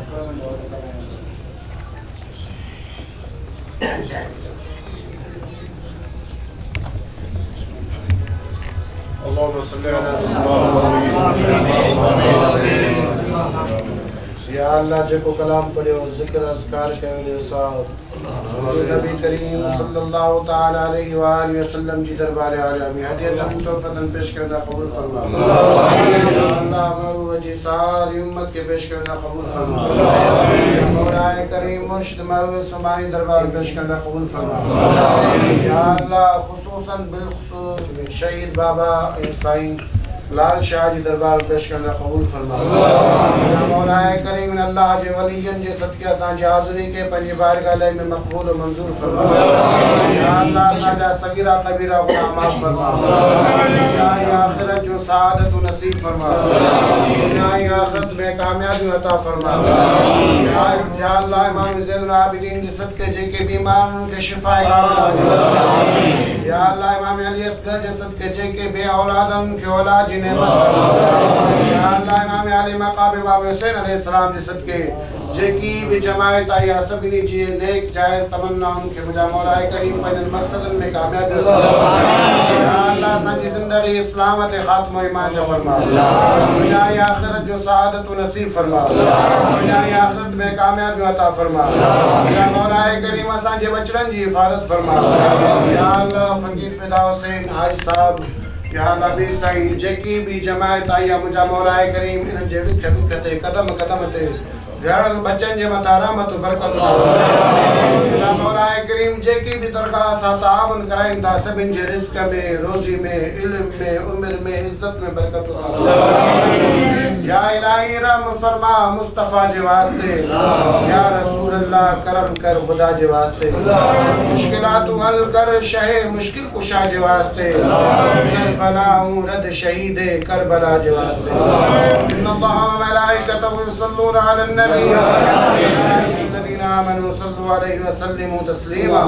اللهم صل على سيدنا या अल्लाह जेको कलाम पढ़ियो ज़िक्र अज़कार कयो ने साहब नबी करीम सल्लल्लाहु तआला अलैहि व आलिहि वसल्लम जी दरबार आला में हदियतन तोहफतन पेश करना कबूल फरमा। या अल्लाह मौजी सारी उम्मत के पेश करना कबूल फरमा। या मौलाए करीम मुर्शिद मौला सुमानी दरबार पेश करना कबूल फरमा। या अल्लाह खुसूसन बिलखुसूस शहीद बाबा साईं लाल शाह जी दरबार पेश करना कबूल फरमा। या मौलाए करीम अल्लाह जे वलियन जे सदके असां जी हाज़िरी के पंहिंजी बारगाह में मक़बूल और मंजूर फरमा। या अल्लाह असांजा सगीरा कबीरा गुनाह माफ़ फरमा। या आखिरत जो सआदत नसीब फरमा। या आखिरत में कामयाबी अता फरमा। या अल्लाह इमाम ज़ैनुल आबिदीन जे सदके जेके बीमार के शिफा कामिल। या अल्लाह इमाम अली असगर जे सदके जेके बे औलादन के औलाद या अल्लाह इमाम अली मक़ाम इमाम हुसैन अलैहिस्सलाम जे सदके जेकी भी जमायत आई सभिनी जी नेक जायज़ तमन्नाउनि खे मुंहिंजा मौला करीम पंहिंजनि मक़सदनि में कामयाबी या अल्लाह असांजी ज़िंदगी इस्लाम ते ख़ात्मो ईमान जो फरमा। दुनिया आख़िरत जो सआदत नसीब फरमा। दुनिया आख़िरत में कामयाबी अता फरमा। या मौला करीम असांजे बचड़नि जी हिफ़ाज़त फरमा। या अल्लाह फ़कीर फिदा हुसैन हाजी साहब या नबी साईं जेकी भी जमायत आई है मुंहिंजा मौला करीम इन जे विख ते कदम कदम ते वेहड़नि बच्चनि जे मथां रहमत बरकत या मौला करीम जेकी भी दरगाह सां ताउन कराइनि था सभिनि जे रिज़्क़ में रोज़ी में इल्म में उम्र में इज़्ज़त में बरकत या इलाही रहम फरमा मुस्तफ़ा जे वास्ते। या रसूल अल्लाह करम कर खुदा जे वास्ते। मुश्किलातूं हल कर शहे मुश्किल कुशा जे वास्ते। करबलाऊं रद शहीद करबला जे वास्ते। इन्नल्लाह व मलाइकतहु युसल्लूना अलन नबी या अय्युहल्लज़ीना आमनू सल्लु अलैहि व सल्लिमू तस्लीमा।